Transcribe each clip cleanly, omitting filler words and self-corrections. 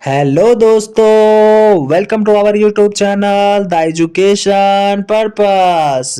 Hello दोस्तों, welcome to our YouTube channel the education purpose.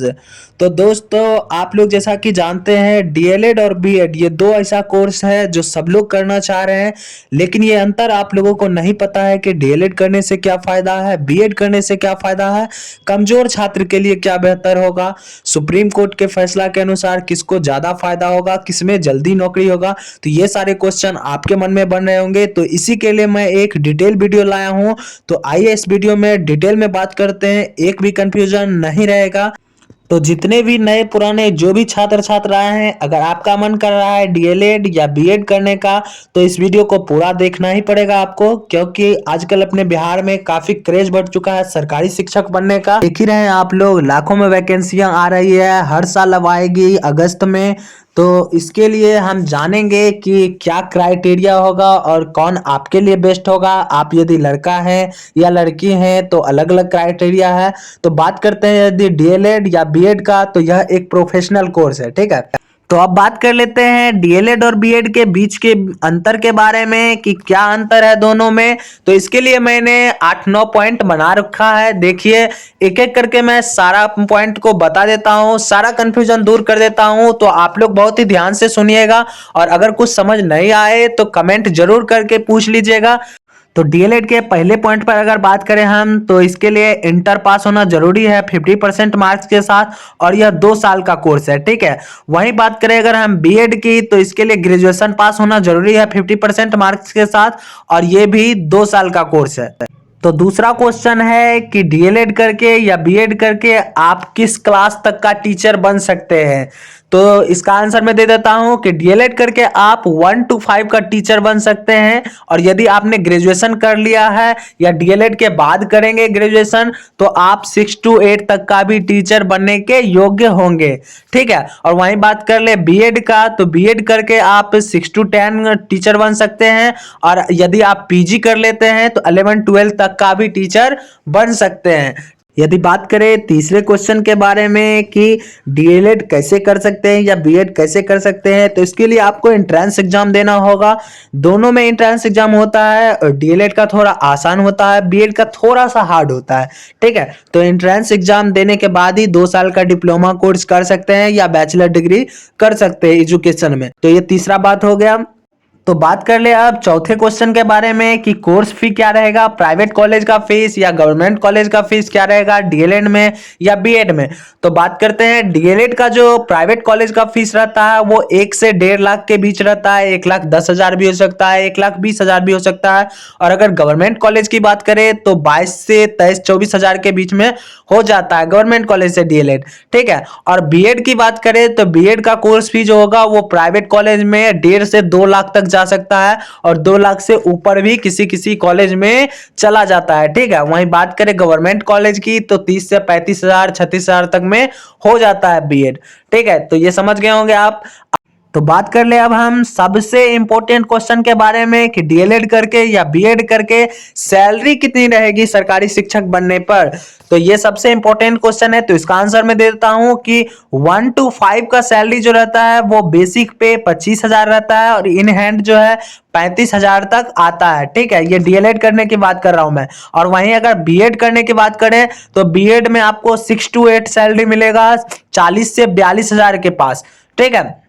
तो दोस्तों, आप लोग जैसा कि जानते हैं डीएलएड और बीएड ये दो ऐसा कोर्स है जो सब लोग करना चाह रहे हैं। लेकिन ये अंतर आप लोगों को नहीं पता है कि डीएलएड करने से क्या फायदा है, बीएड करने से क्या फायदा है, कमजोर छात्र के लिए क्या बेहतर होगा, सुप्रीम कोर्ट के फैसला के अनुसार किसको ज्यादा फायदा होगा, किसमें जल्दी नौकरी होगा। तो ये सारे क्वेश्चन आपके मन में बन रहे होंगे, तो इसी के लिए मैं एक डिटेल वीडियो लाया हूं। तो आइए इस वीडियो में डिटेल में बात करते हैं, एक भी कंफ्यूजन नहीं रहेगा। तो जितने भी नए पुराने जो भी छात्र छात्राएं हैं, अगर आपका मन कर रहा है डीएलएड या बीएड करने का, तो इस वीडियो को पूरा देखना ही पड़ेगा आपको, क्योंकि आजकल अपने बिहार में काफी क्रेज बढ़ चुका है सरकारी शिक्षक बनने का। देख ही रहे हैं आप लोग, लाखों में वैकेंसियां आ रही है, हर साल अब आएगी अगस्त में। तो इसके लिए हम जानेंगे कि क्या क्राइटेरिया होगा और कौन आपके लिए बेस्ट होगा। आप यदि लड़का है या लड़की है तो अलग अलग क्राइटेरिया है। तो बात करते हैं यदि डीएलएड या बीएड का, तो यह एक प्रोफेशनल कोर्स है, ठीक है। तो अब बात कर लेते हैं डीएलएड और बीएड के बीच के अंतर के बारे में कि क्या अंतर है दोनों में। तो इसके लिए मैंने 8-9 पॉइंट बना रखा है। देखिए, एक एक करके मैं सारा पॉइंट को बता देता हूं, सारा कंफ्यूजन दूर कर देता हूं। तो आप लोग बहुत ही ध्यान से सुनिएगा, और अगर कुछ समझ नहीं आए तो कमेंट जरूर करके पूछ लीजिएगा। तो डीएलएड के पहले पॉइंट पर अगर बात करें हम, तो इसके लिए इंटर पास होना जरूरी है 50% मार्क्स के साथ, और यह 2 साल का कोर्स है, ठीक है। वहीं बात करें अगर हम बीएड की, तो इसके लिए ग्रेजुएशन पास होना जरूरी है 50% मार्क्स के साथ, और यह भी 2 साल का कोर्स है। तो दूसरा क्वेश्चन है कि डीएलएड करके या बीएड करके आप किस क्लास तक का टीचर बन सकते हैं। तो इसका आंसर मैं दे देता हूं कि डीएलएड करके आप 1 to 5 का टीचर बन सकते हैं, और यदि आपने ग्रेजुएशन कर लिया है या डीएलएड के बाद करेंगे ग्रेजुएशन, तो आप 6 to 8 तक का भी टीचर बनने के योग्य होंगे, ठीक है। और वहीं बात कर ले बीएड का, तो बीएड करके आप 6 to 10 टीचर बन सकते हैं, और यदि आप पीजी कर लेते हैं तो 11-12 तक का भी टीचर बन सकते हैं। यदि बात करें तीसरे क्वेश्चन के बारे में कि डीएलएड कैसे कर सकते हैं या बीएड कैसे कर सकते हैं, तो इसके लिए आपको एंट्रेंस एग्जाम देना होगा। दोनों में एंट्रेंस एग्जाम होता है, और डीएलएड का थोड़ा आसान होता है, बीएड का थोड़ा सा हार्ड होता है, ठीक है। तो एंट्रेंस एग्जाम देने के बाद ही 2 साल का डिप्लोमा कोर्स कर सकते हैं या बैचलर डिग्री कर सकते हैं एजुकेशन में। तो ये तीसरा बात हो गया। तो बात कर ले अब चौथे क्वेश्चन के बारे में कि कोर्स फी क्या रहेगा, प्राइवेट कॉलेज का फीस या गवर्नमेंट कॉलेज का फीस क्या रहेगा डीएलएड में या बीएड में। तो बात करते हैं डीएलएड का जो प्राइवेट कॉलेज का फीस रहता है वो 1 से 1.5 लाख के बीच रहता है। 1,10,000 भी हो सकता है, 1,20,000 भी हो सकता है। और अगर गवर्नमेंट कॉलेज की बात करें तो 22 से 23-24,000 के बीच में हो जाता है गवर्नमेंट कॉलेज से डीएलएड, ठीक है। और बीएड की बात करें तो बीएड का कोर्स फी जो होगा वो प्राइवेट कॉलेज में 1.5 से 2 लाख तक जा सकता है, और 2 लाख से ऊपर भी किसी किसी कॉलेज में चला जाता है, ठीक है। वहीं बात करें गवर्नमेंट कॉलेज की, तो 30 से 35,000 36,000 तक में हो जाता है बीएड, ठीक है। तो ये समझ गए होंगे आप। तो बात कर ले अब हम सबसे इंपॉर्टेंट क्वेश्चन के बारे में कि डीएलएड करके या बीएड करके सैलरी कितनी रहेगी सरकारी शिक्षक बनने पर। तो ये सबसे इंपॉर्टेंट क्वेश्चन है, तो इसका आंसर मैं दे देता हूं कि 1 to 5 का सैलरी जो रहता है वो बेसिक पे 25,000 रहता है, और इन हैंड जो है 35,000 तक आता है, ठीक है। ये डीएलएड करने की बात कर रहा हूं मैं। और वहीं अगर बीएड करने की बात करें तो बीएड में आपको 6 to 8 सैलरी मिलेगा 40 से 42,000 के पास, ठीक है।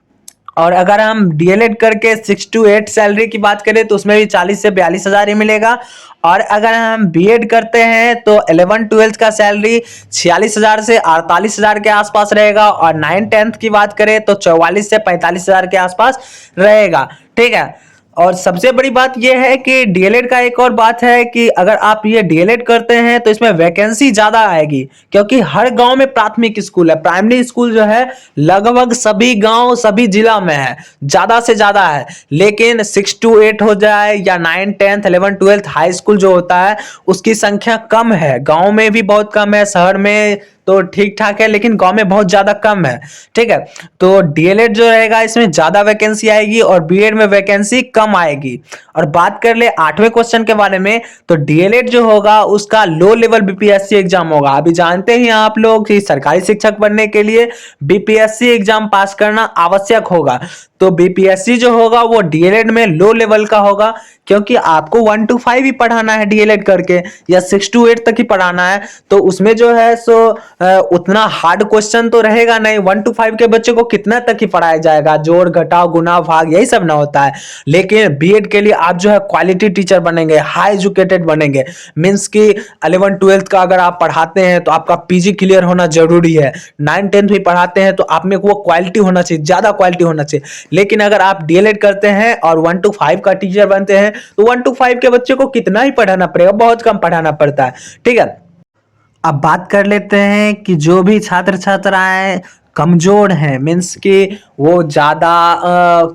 और अगर हम डीएलएड करके 6 to 8 सैलरी की बात करें तो उसमें भी 40 से 42,000 ही मिलेगा। और अगर हम बीएड करते हैं तो 11-12 का सैलरी 46,000 से 48,000 के आसपास रहेगा, और 9-10 की बात करें तो 44 से 45,000 के आसपास रहेगा, ठीक है। और सबसे बड़ी बात यह है कि डीएलएड का एक और बात है कि अगर आप ये डीएलएड करते हैं तो इसमें वैकेंसी ज्यादा आएगी, क्योंकि हर गांव में प्राथमिक स्कूल है, प्राइमरी स्कूल जो है लगभग सभी गांव सभी जिला में है, ज्यादा से ज्यादा है। लेकिन 6 to 8 हो जाए या 9-10 11-12 हाई स्कूल जो होता है उसकी संख्या कम है, गांव में भी बहुत कम है, शहर में तो ठीक ठाक है, लेकिन गांव में बहुत ज्यादा कम है। ठीक है, तो डीएलएड जो रहेगा इसमें ज्यादा वैकेंसी आएगी और बीएड में वैकेंसी कम आएगी। और बात कर ले 8वें क्वेश्चन के बारे में, तो डीएलएड जो होगा उसका लो लेवल बीपीएससी एग्जाम होगा। अभी जानते ही आप लोग कि सरकारी शिक्षक बनने के लिए बीपीएससी एग्जाम पास करना आवश्यक होगा। तो बीपीएससी जो होगा वो डीएलएड में लो लेवल का होगा, क्योंकि आपको 1 to 5 ही पढ़ाना है डीएलएड करके, या 6 to 8 तक ही पढ़ाना है। तो उसमें जो है सो उतना हार्ड क्वेश्चन तो रहेगा नहीं। 1 to 5 के बच्चे को कितना तक ही पढ़ाया जाएगा, जोड़ घटाव गुना भाग यही सब ना होता है। लेकिन बीएड के लिए आप जो है क्वालिटी टीचर बनेंगे, हाई एजुकेटेड बनेंगे। मीन्स कि 11 12 का अगर आप पढ़ाते हैं तो आपका पीजी क्लियर होना जरूरी है। 9 10 भी पढ़ाते हैं तो आप में वो क्वालिटी होना चाहिए, ज्यादा क्वालिटी होना चाहिए। लेकिन अगर आप डीएलएड करते हैं और 1 to 5 का टीचर बनते हैं तो 1 to 5 के बच्चे को कितना ही पढ़ाना पड़ेगा, बहुत कम पढ़ाना पड़ता है। ठीक है, अब बात कर लेते हैं कि जो भी छात्र छात्राएं कमजोर हैं, मीन्स कि वो ज्यादा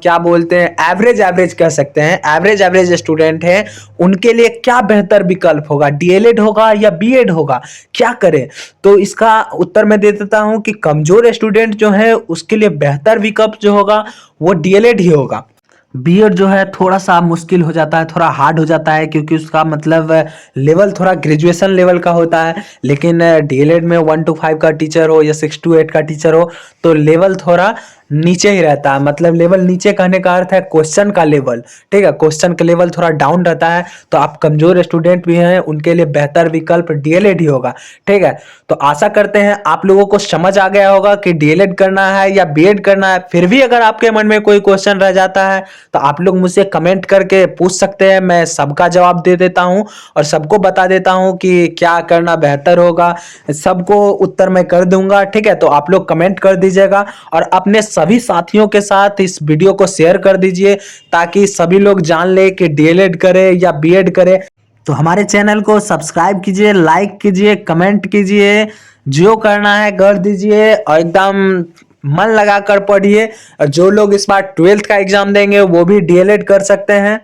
क्या बोलते हैं, एवरेज एवरेज कह सकते हैं, एवरेज एवरेज स्टूडेंट हैं, उनके लिए क्या बेहतर विकल्प होगा, डीएलएड होगा या बीएड होगा, क्या करें? तो इसका उत्तर मैं दे देता हूं कि कमजोर स्टूडेंट जो है उसके लिए बेहतर विकल्प जो होगा वो डीएलएड ही होगा। बीएड जो है थोड़ा सा मुश्किल हो जाता है, थोड़ा हार्ड हो जाता है, क्योंकि उसका मतलब लेवल थोड़ा ग्रेजुएशन लेवल का होता है। लेकिन डीएलएड में 1 to 5 का टीचर हो या 6 to 8 का टीचर हो तो लेवल थोड़ा नीचे ही रहता है। मतलब लेवल नीचे कहने का अर्थ है क्वेश्चन का लेवल। ठीक है, क्वेश्चन का लेवल थोड़ा डाउन रहता है। तो आप कमजोर स्टूडेंट भी हैं, उनके लिए बेहतर विकल्प डीएलएड ही होगा। ठीक है, तो आशा करते हैं आप लोगों को समझ आ गया होगा कि डीएलएड करना है या बीएड करना है। फिर भी अगर आपके मन में कोई क्वेश्चन रह जाता है तो आप लोग मुझसे कमेंट करके पूछ सकते हैं, मैं सबका जवाब दे देता हूं और सबको बता देता हूं कि क्या करना बेहतर होगा। सबको उत्तर मैं कर दूंगा। ठीक है, तो आप लोग कमेंट कर दीजिएगा और अपने सभी साथियों के साथ इस वीडियो को शेयर कर दीजिए, ताकि सभी लोग जान ले कि डीएलएड करे या बीएड करे। तो हमारे चैनल को सब्सक्राइब कीजिए, लाइक कीजिए, कमेंट कीजिए, जो करना है कर दीजिए और एकदम मन लगाकर पढ़िए। और जो लोग इस बार 12th का एग्जाम देंगे वो भी डीएलएड कर सकते हैं।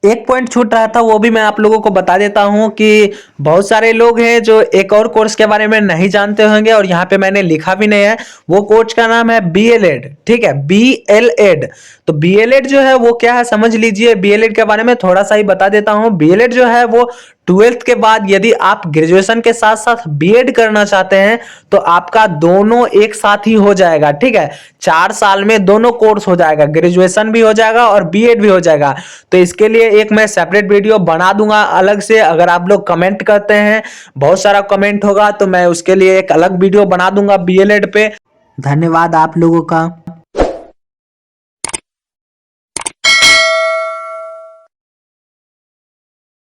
एक पॉइंट छूट रहा था, वो भी मैं आप लोगों को बता देता हूं कि बहुत सारे लोग हैं जो एक और कोर्स के बारे में नहीं जानते होंगे, और यहाँ पे मैंने लिखा भी नहीं है। वो कोर्स का नाम है बीएलएड। ठीक है, बीएलएड। तो बीएलएड जो है वो क्या है समझ लीजिए। बीएलएड के बारे में थोड़ा सा ही बता देता हूं। बीएलएड जो है वो 12th के बाद यदि आप ग्रेजुएशन के साथ साथ बीएड करना चाहते हैं तो आपका दोनों एक साथ ही हो जाएगा। ठीक है, 4 साल में दोनों कोर्स हो जाएगा, ग्रेजुएशन भी हो जाएगा और बीएड भी हो जाएगा। तो इसके लिए एक मैं सेपरेट वीडियो बना दूंगा अलग से। अगर आप लोग कमेंट करते हैं, बहुत सारा कमेंट होगा, तो मैं उसके लिए एक अलग वीडियो बना दूंगा बीएलएड पे। धन्यवाद आप लोगों का।